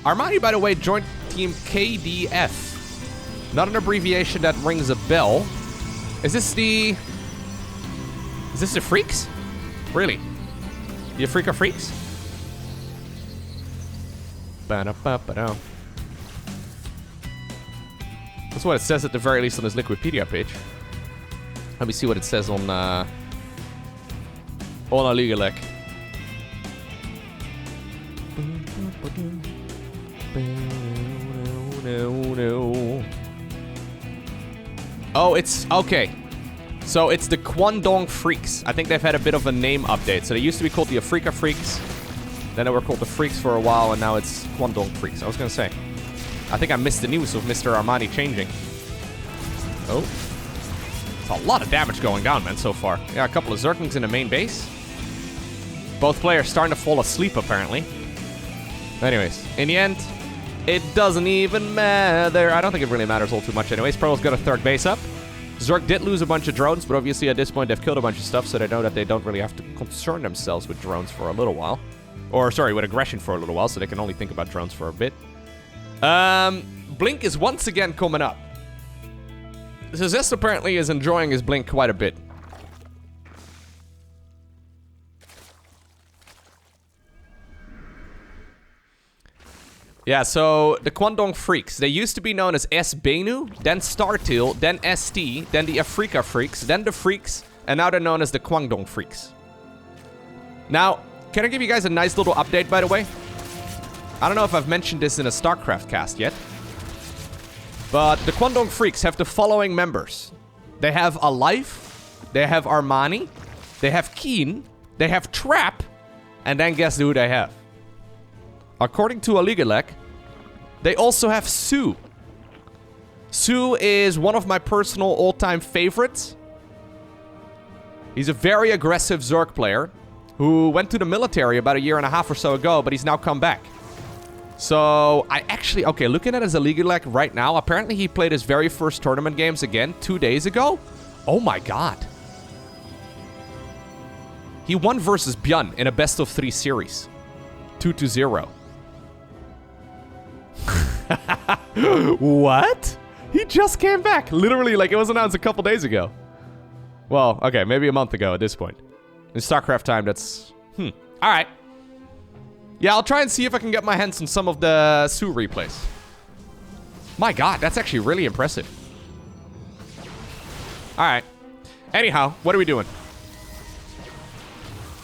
[SPEAKER 1] Armani, by the way, joined Team KDF. Not an abbreviation that rings a bell. Is this the Freaks? Really? The Afrika Freaks? Ba-da-ba-ba-da. That's what it says at the very least on his Wikipedia page. Let me see what it says on Ligalek. Oh, it's... Okay. So, it's the Kwandong Freaks. I think they've had a bit of a name update. So, they used to be called the Afrika Freaks. Then they were called the Freaks for a while, and now it's Kwandong Freaks. I was gonna say. I think I missed the news of Mr. Armani changing. Oh. It's a lot of damage going down, man, so far. Yeah, a couple of Zerglings in the main base. Both players starting to fall asleep, apparently. Anyways, in the end, it doesn't even matter. I don't think it really matters all too much anyways. Pearl's got a 3rd base up. Zerg did lose a bunch of drones, but obviously at this point they've killed a bunch of stuff, so they know that they don't really have to concern themselves with drones for a little while. Or, sorry, with aggression for a little while, so they can only think about drones for a bit. Blink is once again coming up. So Zest apparently is enjoying his Blink quite a bit. Yeah, so the Kwandong Freaks, they used to be known as S-Benu, then Startil, then ST, then the Afrika Freaks, then the Freaks, and now they're known as the Kwandong Freaks. Now, can I give you guys a nice little update, by the way? I don't know if I've mentioned this in a StarCraft cast yet. But the Kwandong Freaks have the following members. They have Alive, they have Armani, they have Keen, they have Trap, and then guess who they have? According to Aligalek, they also have Sue. Sue is one of my personal all-time favorites. He's a very aggressive Zerg player who went to the military about a year and a half or so ago, but he's now come back. So, I actually... Okay, looking at his Illegal Leg right now, apparently he played his very first tournament games again 2 days ago. Oh my god. He won versus Björn in a best-of-3 series. 2-0. What? He just came back. Literally, like, it was announced a couple days ago. Well, okay, maybe a month ago at this point. In StarCraft time, that's... Alright. Yeah, I'll try and see if I can get my hands on some of the Sue replays. My god, that's actually really impressive. Alright. Anyhow, what are we doing?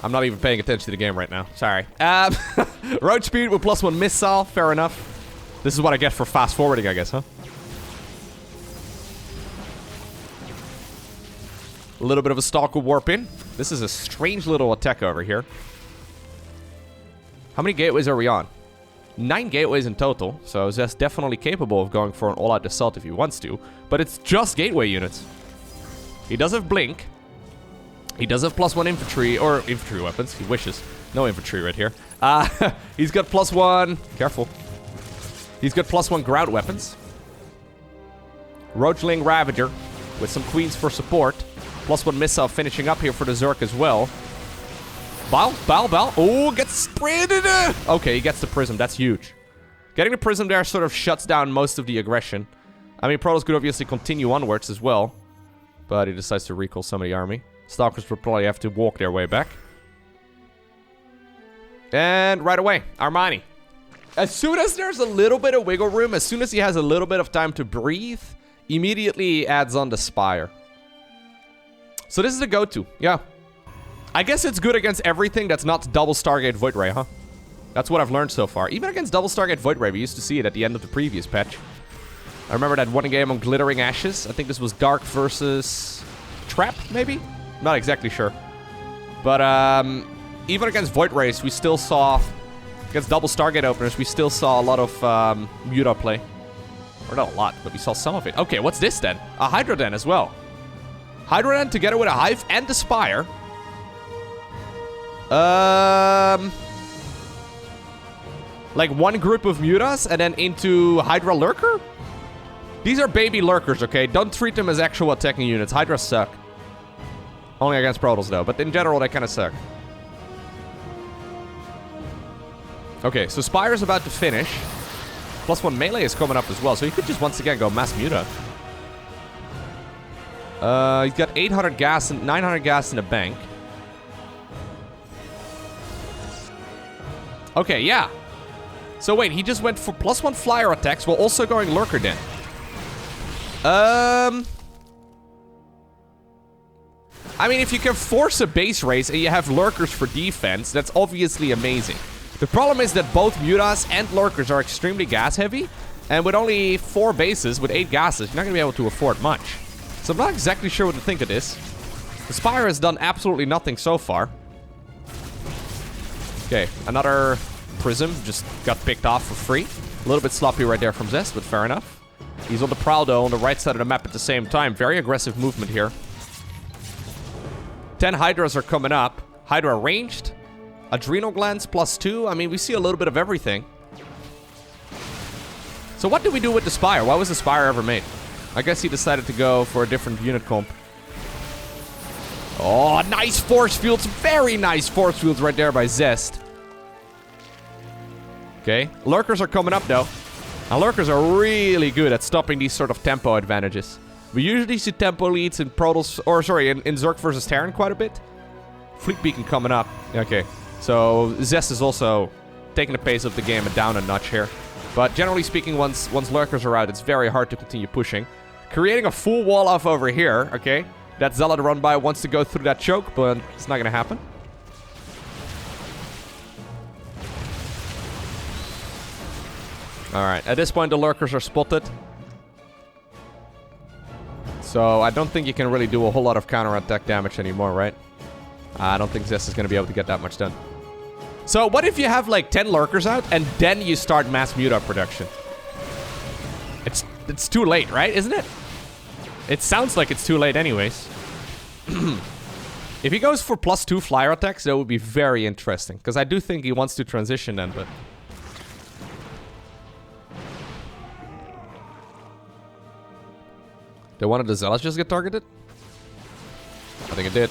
[SPEAKER 1] I'm not even paying attention to the game right now. Sorry. Road speed with +1 missile. Fair enough. This is what I get for fast forwarding, I guess, huh? A little bit of a Stalker warp in. This is a strange little attack over here. How many gateways are we on? 9 gateways in total, so Zest definitely capable of going for an all-out assault if he wants to, but it's just gateway units. He does have Blink. He does have +1 infantry, or infantry weapons, he wishes. No infantry right here. He's got +1, careful. He's got +1 ground weapons. Roachling Ravager, with some queens for support. +1 missile finishing up here for the Zerg as well. Bow. Oh, gets sprinted. Okay, he gets the Prism. That's huge. Getting the Prism there sort of shuts down most of the aggression. I mean, Protoss could obviously continue onwards as well. But he decides to recall some of the army. Stalkers will probably have to walk their way back. And right away, Armani. As soon as there's a little bit of wiggle room, as soon as he has a little bit of time to breathe, immediately adds on the Spire. So this is the go-to, yeah. I guess it's good against everything that's not double Stargate Void Ray, huh? That's what I've learned so far. Even against double Stargate Void Ray, we used to see it at the end of the previous patch. I remember that one game on Glittering Ashes. I think this was Dark versus Trap, maybe? Not exactly sure. But even against Void Rays, we still saw... Against double Stargate openers, we still saw a lot of Muta play. Or not a lot, but we saw some of it. Okay, what's this then? A Hydra Den as well. Hydra Den together with a Hive and the Spire. Like one group of Mutas and then into Hydra Lurker? These are baby Lurkers, okay? Don't treat them as actual attacking units. Hydras suck. Only against Protoss though, but in general they kind of suck. Okay, so Spire's about to finish. +1 melee is coming up as well, so he could just once again go mass Muta. He's got 800 gas and 900 gas in the bank. Okay, yeah. So wait, he just went for +1 flyer attacks while also going Lurker Den. I mean, if you can force a base race and you have Lurkers for defense, that's obviously amazing. The problem is that both Mutas and Lurkers are extremely gas heavy, and with only 4 bases, with 8 gases, you're not going to be able to afford much. So I'm not exactly sure what to think of this. The Spire has done absolutely nothing so far. Okay, another Prism just got picked off for free. A little bit sloppy right there from Zest, but fair enough. He's on the prowl though, on the right side of the map at the same time. Very aggressive movement here. 10 Hydras are coming up. Hydra ranged. Adrenal glands +2. I mean, we see a little bit of everything. So what did we do with the Spire? Why was the Spire ever made? I guess he decided to go for a different unit comp. Oh, nice force fields. Very nice force fields right there by Zest. Okay. Lurkers are coming up, though. Now, Lurkers are really good at stopping these sort of tempo advantages. We usually see tempo leads in Protoss... Or, sorry, in Zerg versus Terran quite a bit. Fleet Beacon coming up. Okay. So, Zest is also taking the pace of the game down a notch here. But generally speaking, once Lurkers are out, it's very hard to continue pushing. Creating a full wall off over here, okay? That Zealot run by wants to go through that choke, but it's not going to happen. Alright, at this point the Lurkers are spotted. So I don't think you can really do a whole lot of counter-attack damage anymore, right? I don't think Zest is going to be able to get that much done. So what if you have like 10 Lurkers out and then you start mass Muta production? It's it's too late, right? Isn't it? It sounds like it's too late anyways. If he goes for +2 flyer attacks, that would be very interesting. Because I do think he wants to transition then, but... Did one of the Zealots just get targeted? I think it did.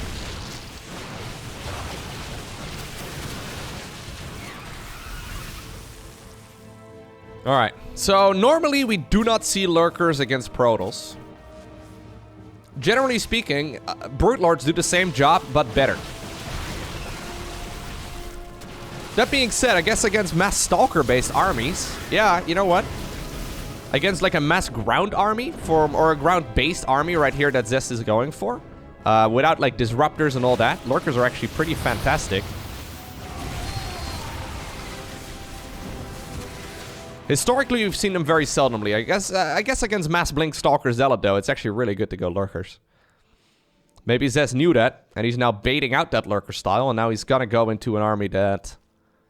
[SPEAKER 1] Alright, so normally we do not see Lurkers against Protals. Generally speaking, Brute Lords do the same job, but better. That being said, I guess against mass Stalker-based armies, yeah, you know what? Against like a mass ground army, or a ground-based army right here that Zest is going for, without like disruptors and all that, Lurkers are actually pretty fantastic. Historically, we've seen them very seldomly. I guess against Mass Blink Stalker Zealot, though, it's actually really good to go Lurkers. Maybe Zest knew that, and he's now baiting out that Lurker style, and now he's gonna go into an army that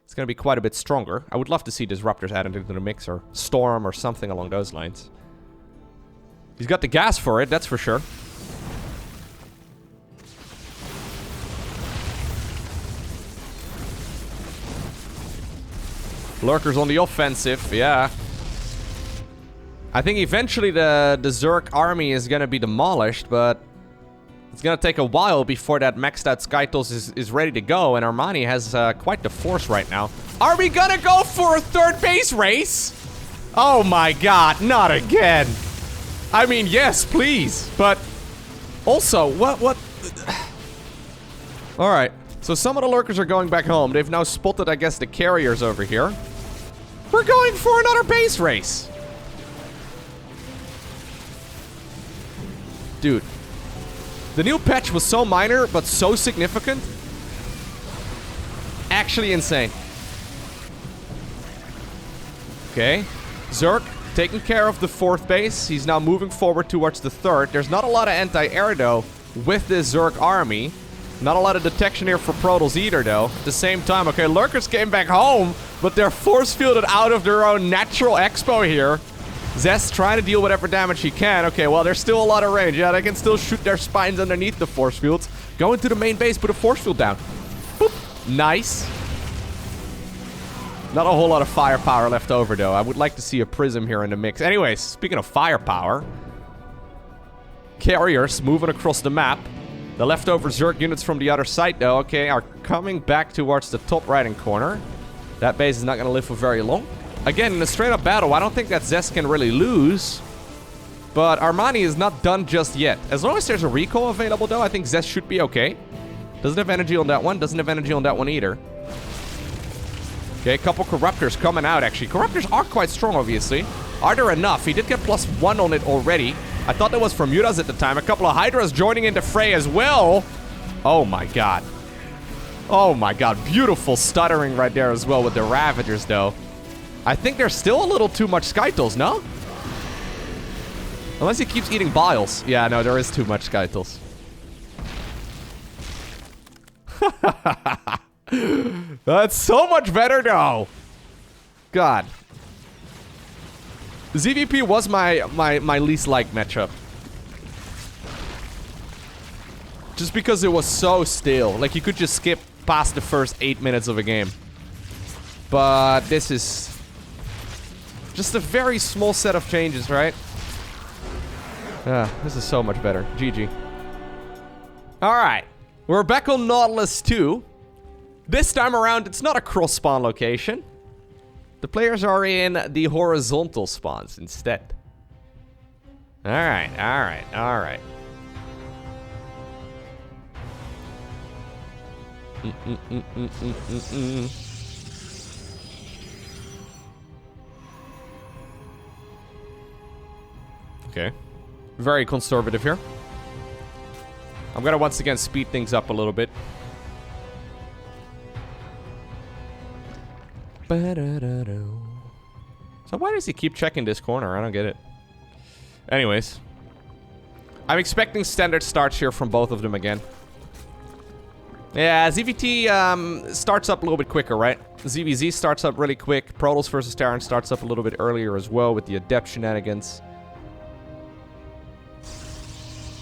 [SPEAKER 1] is gonna be quite a bit stronger. I would love to see Disruptors added into the mix, or Storm, or something along those lines. He's got the gas for it, that's for sure. Lurkers on the offensive, yeah. I think eventually the Zerg army is gonna be demolished, but it's gonna take a while before that maxed out Skytles is ready to go, and Armani has quite the force right now. Are we gonna go for a third base race? Oh my god, not again. I mean, yes, please, but also, what? Alright. So some of the Lurkers are going back home. They've now spotted, I guess, the carriers over here. We're going for another base race. Dude. The new patch was so minor, but so significant. Actually insane. Okay. Zerg taking care of the 4th base. He's now moving forward towards the 3rd. There's not a lot of anti-air, though, with this Zerg army. Not a lot of detection here for Protals either, though. At the same time, okay, Lurkers came back home, but they're force-fielded out of their own natural expo here. Zest trying to deal whatever damage he can. Okay, well, there's still a lot of range. Yeah, they can still shoot their spines underneath the force fields. Go into the main base, put a force field down. Boop. Nice. Not a whole lot of firepower left over, though. I would like to see a prism here in the mix. Anyways, speaking of firepower, carriers moving across the map. The leftover Zerg units from the other side, though, okay, are coming back towards the top right-hand corner. That base is not going to live for very long. Again, in a straight-up battle, I don't think that Zest can really lose. But Armani is not done just yet. As long as there's a recall available, though, I think Zest should be okay. Doesn't have energy on that one. Doesn't have energy on that one either. Okay, a couple Corruptors coming out, actually. Corruptors are quite strong, obviously. Are there enough? He did get +1 on it already. I thought that was from Mutas at the time. A couple of Hydras joining in the fray as well. Oh my god. Oh my god. Beautiful stuttering right there as well with the Ravagers, though. I think there's still a little too much Skytles, no? Unless he keeps eating biles. Yeah, no, there is too much Skytles. That's so much better, though. God. ZVP was my least liked matchup. Just because it was so stale. Like, you could just skip past the first 8 minutes of a game. But this is just a very small set of changes, right? This is so much better. GG. Alright. We're back on Nautilus 2. This time around, it's not a cross-spawn location. The players are in the horizontal spawns instead. Alright, alright, alright. Okay. Very conservative here. I'm gonna once again speed things up a little bit. So why does he keep checking this corner? I don't get it. Anyways. I'm expecting standard starts here from both of them again. Yeah, ZVT starts up a little bit quicker, right? ZVZ starts up really quick. Protals versus Terran starts up a little bit earlier as well with the Adept shenanigans.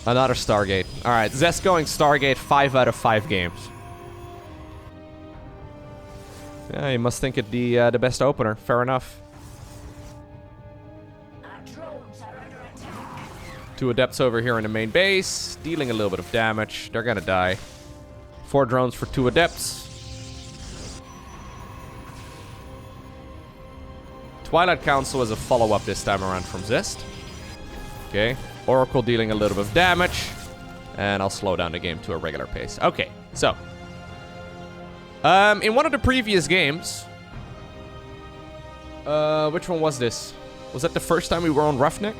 [SPEAKER 1] Another Stargate. Alright, Zest going Stargate 5 out of 5 games. Yeah, you must think it the best opener. Fair enough. 2 Adepts over here in the main base, dealing a little bit of damage. They're gonna die. 4 drones for 2 Adepts. Twilight Council is a follow-up this time around from Zest. Okay. Oracle dealing a little bit of damage. And I'll slow down the game to a regular pace. Okay, so. In one of the previous games... which one was this? Was that the first time we were on Roughneck?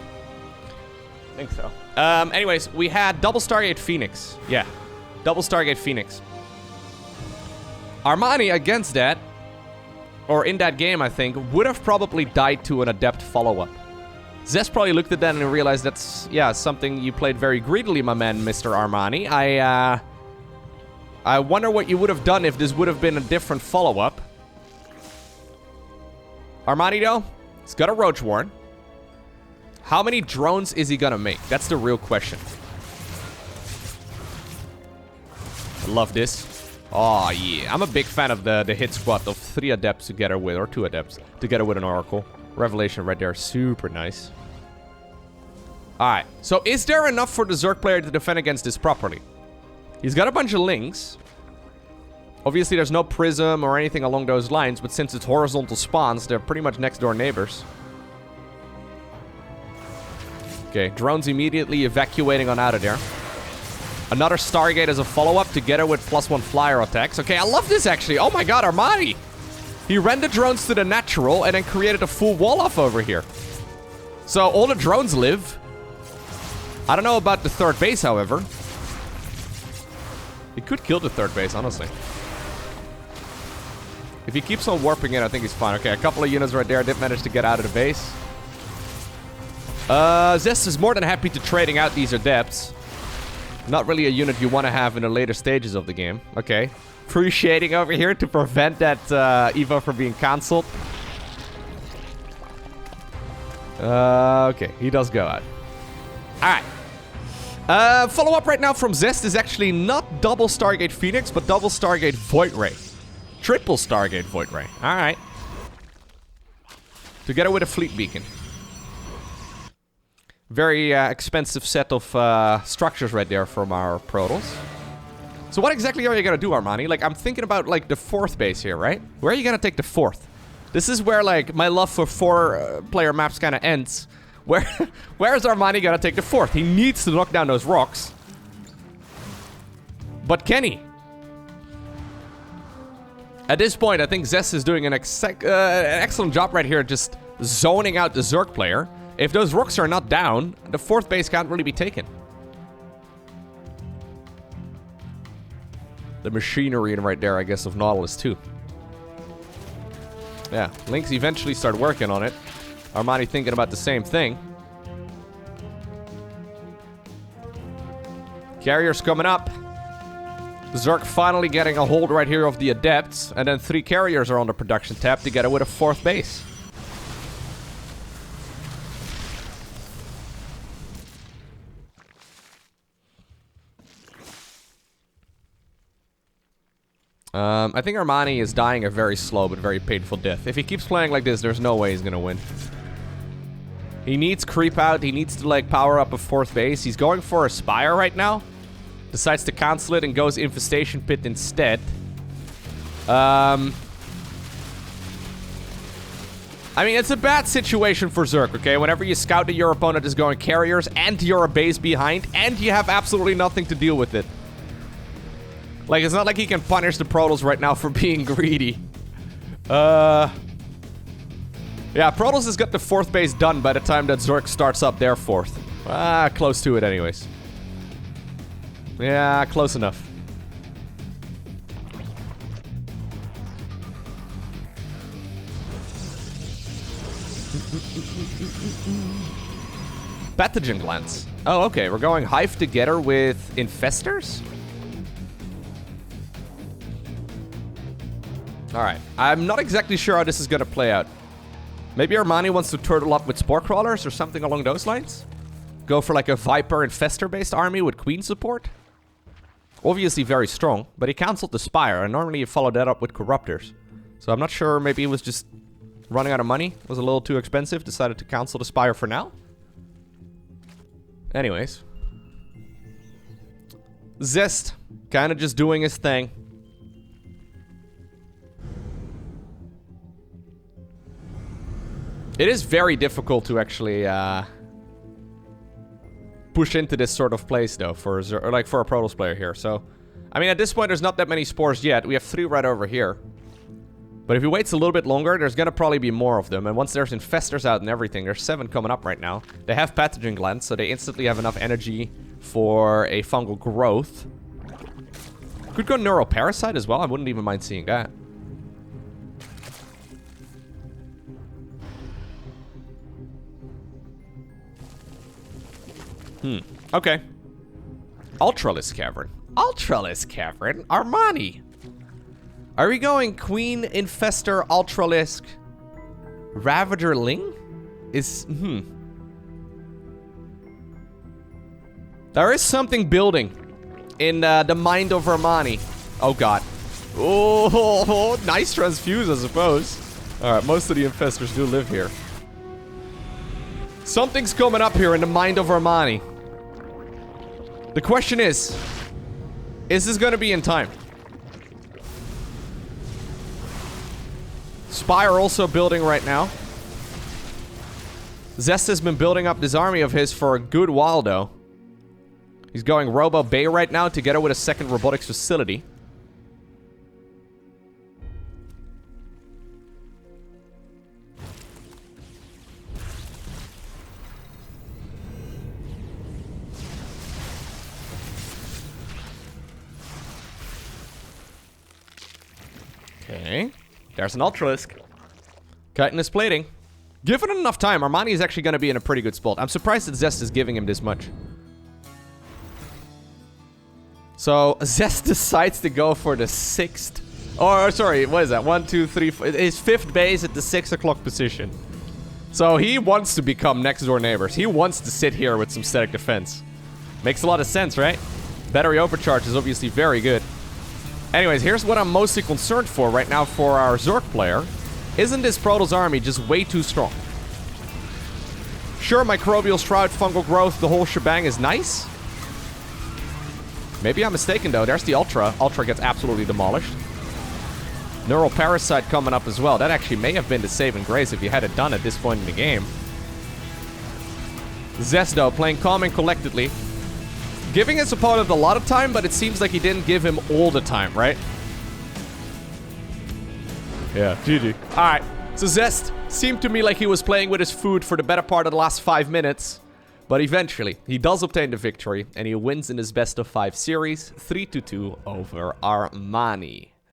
[SPEAKER 1] I think so. Anyways, we had double Stargate Phoenix. Yeah, double Stargate Phoenix. Armani against that, or in that game, I think, would have probably died to an Adept follow-up. Zest probably looked at that and realized that's, yeah, something you played very greedily, my man, Mr. Armani. I wonder what you would have done if this would have been a different follow-up. Armani, though, he's got a Roach Warren. How many drones is he gonna make? That's the real question. I love this. Oh, yeah. I'm a big fan of the hit squad of 3 Adepts together with, or 2 Adepts, together with an Oracle. Revelation right there. Super nice. Alright. So, is there enough for the Zerg player to defend against this properly? He's got a bunch of links. Obviously, there's no prism or anything along those lines, but since it's horizontal spawns, they're pretty much next-door neighbors. Okay, drones immediately evacuating on out of there. Another Stargate as a follow-up together with +1 flyer attacks. Okay, I love this actually. Oh my god, Armani! He ran the drones to the natural and then created a full wall-off over here. So all the drones live. I don't know about the third base, however. He could kill the third base, honestly. If he keeps on warping in, I think he's fine. Okay, a couple of units right there did manage to get out of the base. Zest is more than happy to trading out these Adepts. Not really a unit you want to have in the later stages of the game. Okay. Free shading over here to prevent that Evo from being cancelled. Okay, he does go out. Alright. Follow-up right now from Zest is actually not double Stargate Phoenix, but double Stargate Void Ray. Triple Stargate Void Ray. Alright. Together with a Fleet Beacon. Very expensive set of structures right there from our Protoss. So what exactly are you gonna do, Armani? Like, I'm thinking about, like, the 4th base here, right? Where are you gonna take the 4th? This is where, like, my love for 4-player maps kind of ends. Where is Armani gonna take the 4th? He needs to knock down those rocks. But can he? At this point, I think Zest is doing an excellent job right here, just zoning out the Zerg player. If those rocks are not down, the 4th base can't really be taken. The machinery in right there, I guess, of Nautilus II. Yeah, Lynx eventually start working on it. Armani thinking about the same thing. Carriers coming up. Zerg finally getting a hold right here of the Adepts. And then 3 carriers are on the production tab together with a 4th base. I think Armani is dying a very slow but very painful death. If he keeps playing like this, there's no way he's gonna win. He needs creep out. He needs to, like, power up a 4th base. He's going for a Spire right now. Decides to cancel it and goes Infestation Pit instead. I mean, it's a bad situation for Zerg, okay? Whenever you scout that your opponent is going carriers and you're a base behind and you have absolutely nothing to deal with it. Like, it's not like he can punish the Protoss right now for being greedy. Yeah, Protoss has got the 4th base done by the time that Zerg starts up their 4th. Close to it anyways. Yeah, close enough. Pathogen glands. Oh, okay, we're going Hive together with Infestors? Alright, I'm not exactly sure how this is gonna play out. Maybe Armani wants to turtle up with Spore Crawlers or something along those lines? Go for like a Viper Infestor-based army with Queen support. Obviously very strong, but he cancelled the Spire, and normally you follow that up with Corruptors. So I'm not sure, maybe he was just running out of money. It was a little too expensive, decided to cancel the Spire for now. Anyways. Zest, kind of just doing his thing. It is very difficult to actually push into this sort of place, though, for a Protoss player here. So, I mean, at this point, there's not that many spores yet. We have 3 right over here. But if he waits a little bit longer, there's gonna probably be more of them. And once there's infestors out and everything, there's 7 coming up right now. They have pathogen glands, so they instantly have enough energy for a fungal growth. Could go neuroparasite as well. I wouldn't even mind seeing that. Okay. Ultralisk Cavern. Ultralisk Cavern? Armani. Are we going Queen, Infestor, Ultralisk, Ravager Ling? There is something building in the mind of Armani. Oh god. Oh, nice transfuse, I suppose. Alright, most of the Infestors do live here. Something's coming up here in the mind of Armani. The question is this gonna be in time? Spire also building right now. Zest has been building up this army of his for a good while, though. He's going Robo Bay right now together with a second robotics facility. Okay. There's an Ultralisk. Cutting his plating. Given it enough time, Armani is actually going to be in a pretty good spot. I'm surprised that Zest is giving him this much. So, Zest decides to go for the 6th. Or, sorry, what is that? 1, 2, 3, 4. His 5th base at the 6 o'clock position. So, he wants to become next door neighbors. He wants to sit here with some static defense. Makes a lot of sense, right? Battery overcharge is obviously very good. Anyways, here's what I'm mostly concerned for right now for our Zerg player. Isn't this Protoss army just way too strong? Sure, Microbial Shroud, Fungal Growth, the whole shebang is nice. Maybe I'm mistaken, though. There's the Ultra. Ultra gets absolutely demolished. Neural Parasite coming up as well. That actually may have been the saving grace if you had it done at this point in the game. Zest, though, playing calm and collectedly. Giving his opponent a lot of time, but it seems like he didn't give him all the time, right? Yeah, GG. Alright, so Zest seemed to me like he was playing with his food for the better part of the last 5 minutes. But eventually, he does obtain the victory, and he wins in his best of 5 series, 3-2 over Armani.